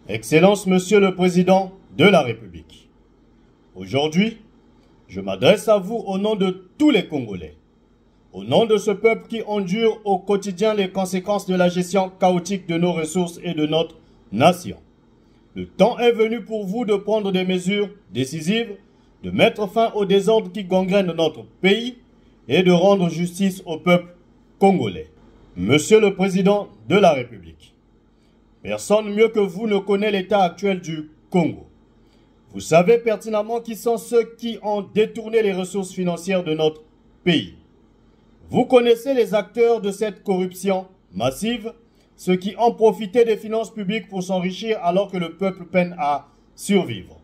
Excellence, Monsieur le Président de la République. Aujourd'hui, je m'adresse à vous au nom de tous les Congolais, au nom de ce peuple qui endure au quotidien les conséquences de la gestion chaotique de nos ressources et de notre nation. Le temps est venu pour vous de prendre des mesures décisives, de mettre fin au désordre qui gangrène notre pays et de rendre justice au peuple congolais. Monsieur le Président de la République, personne mieux que vous ne connaît l'état actuel du Congo. Vous savez pertinemment qui sont ceux qui ont détourné les ressources financières de notre pays. Vous connaissez les acteurs de cette corruption massive, ceux qui ont profité des finances publiques pour s'enrichir alors que le peuple peine à survivre.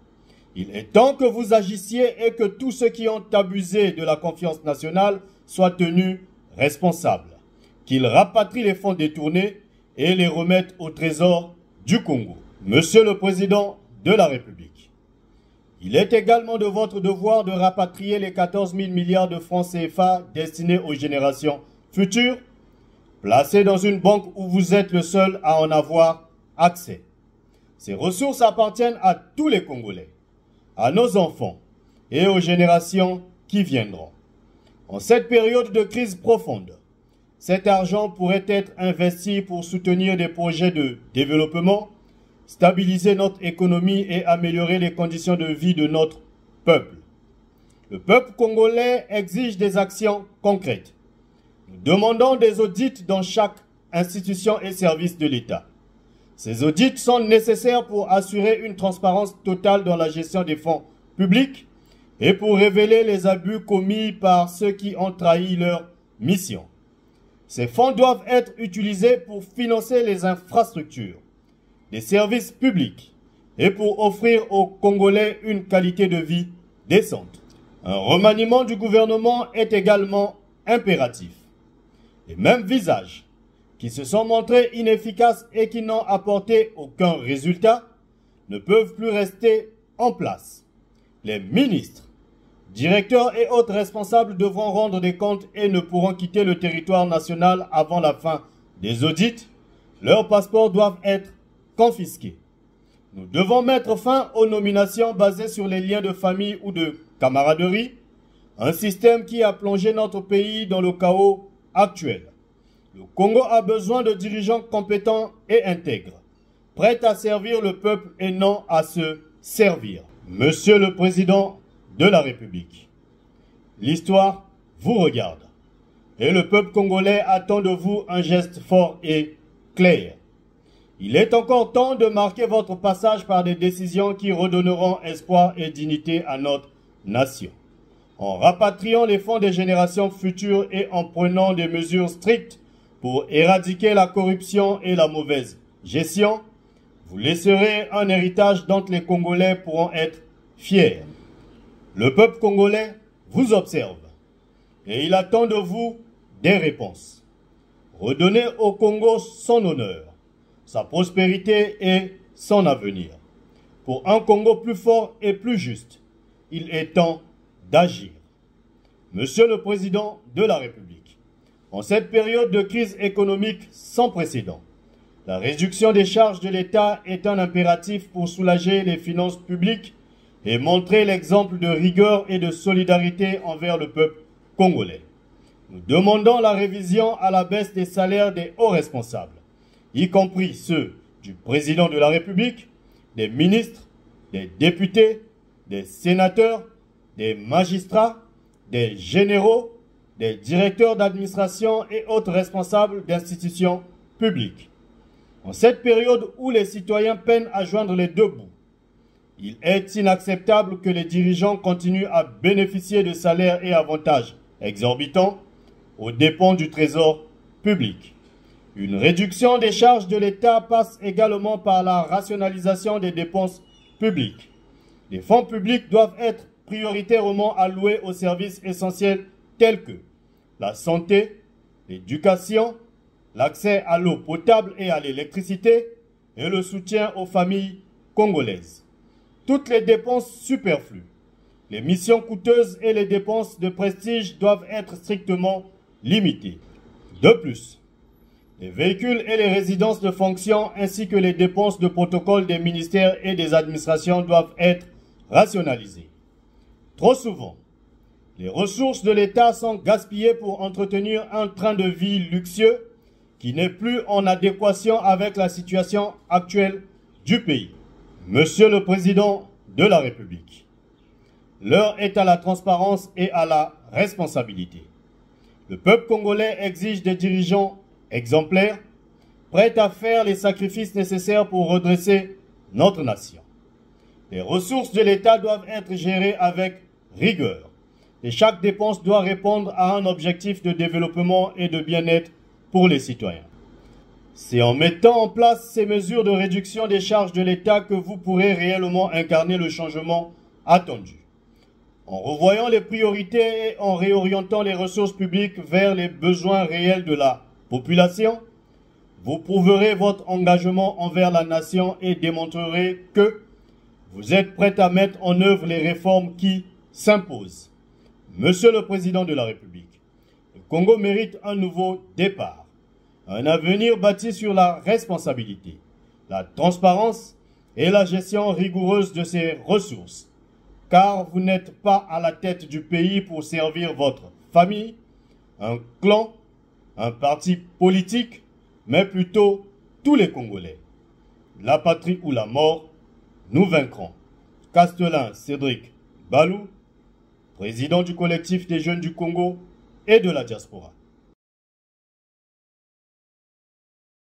Il est temps que vous agissiez et que tous ceux qui ont abusé de la confiance nationale soient tenus responsables, qu'ils rapatrient les fonds détournés et les remettent au trésor du Congo. Monsieur le Président de la République, il est également de votre devoir de rapatrier les 14 000 milliards de francs CFA destinés aux générations futures, placés dans une banque où vous êtes le seul à en avoir accès. Ces ressources appartiennent à tous les Congolais, à nos enfants et aux générations qui viendront. En cette période de crise profonde, cet argent pourrait être investi pour soutenir des projets de développement, stabiliser notre économie et améliorer les conditions de vie de notre peuple. Le peuple congolais exige des actions concrètes. Nous demandons des audits dans chaque institution et service de l'État. Ces audits sont nécessaires pour assurer une transparence totale dans la gestion des fonds publics et pour révéler les abus commis par ceux qui ont trahi leur mission. Ces fonds doivent être utilisés pour financer les infrastructures, les services publics et pour offrir aux Congolais une qualité de vie décente. Un remaniement du gouvernement est également impératif. Les mêmes visages qui se sont montrés inefficaces et qui n'ont apporté aucun résultat ne peuvent plus rester en place. Les ministres, directeurs et autres responsables devront rendre des comptes et ne pourront quitter le territoire national avant la fin des audits. Leurs passeports doivent être confisqués. Nous devons mettre fin aux nominations basées sur les liens de famille ou de camaraderie, un système qui a plongé notre pays dans le chaos actuel. Le Congo a besoin de dirigeants compétents et intègres, prêts à servir le peuple et non à se servir. Monsieur le Président de la République, l'histoire vous regarde et le peuple congolais attend de vous un geste fort et clair. Il est encore temps de marquer votre passage par des décisions qui redonneront espoir et dignité à notre nation. En rapatriant les fonds des générations futures et en prenant des mesures strictes pour éradiquer la corruption et la mauvaise gestion, vous laisserez un héritage dont les Congolais pourront être fiers. Le peuple congolais vous observe et il attend de vous des réponses. Redonnez au Congo son honneur, sa prospérité et son avenir. Pour un Congo plus fort et plus juste, il est temps d'agir. Monsieur le Président de la République, en cette période de crise économique sans précédent, la réduction des charges de l'État est un impératif pour soulager les finances publiques et montrer l'exemple de rigueur et de solidarité envers le peuple congolais. Nous demandons la révision à la baisse des salaires des hauts responsables, y compris ceux du président de la République, des ministres, des députés, des sénateurs, des magistrats, des généraux, des directeurs d'administration et autres responsables d'institutions publiques. En cette période où les citoyens peinent à joindre les deux bouts, il est inacceptable que les dirigeants continuent à bénéficier de salaires et avantages exorbitants aux dépens du trésor public. Une réduction des charges de l'État passe également par la rationalisation des dépenses publiques. Les fonds publics doivent être prioritairement alloués aux services essentiels tels que la santé, l'éducation, l'accès à l'eau potable et à l'électricité et le soutien aux familles congolaises. Toutes les dépenses superflues, les missions coûteuses et les dépenses de prestige doivent être strictement limitées. De plus, Les véhicules et les résidences de fonction ainsi que les dépenses de protocole des ministères et des administrations doivent être rationalisées. Trop souvent, les ressources de l'État sont gaspillées pour entretenir un train de vie luxueux qui n'est plus en adéquation avec la situation actuelle du pays. Monsieur le Président de la République, l'heure est à la transparence et à la responsabilité. Le peuple congolais exige des dirigeants exemplaires, prêts à faire les sacrifices nécessaires pour redresser notre nation. Les ressources de l'État doivent être gérées avec rigueur et chaque dépense doit répondre à un objectif de développement et de bien-être pour les citoyens. C'est en mettant en place ces mesures de réduction des charges de l'État que vous pourrez réellement incarner le changement attendu. En revoyant les priorités et en réorientant les ressources publiques vers les besoins réels de la population, vous prouverez votre engagement envers la nation et démontrerez que vous êtes prêt à mettre en œuvre les réformes qui s'imposent. Monsieur le Président de la République, le Congo mérite un nouveau départ, un avenir bâti sur la responsabilité, la transparence et la gestion rigoureuse de ses ressources, car vous n'êtes pas à la tête du pays pour servir votre famille, un clan, un parti politique, mais plutôt tous les Congolais. La patrie ou la mort, nous vaincrons. Castelin Cédric Balou, président du collectif des jeunes du Congo et de la diaspora.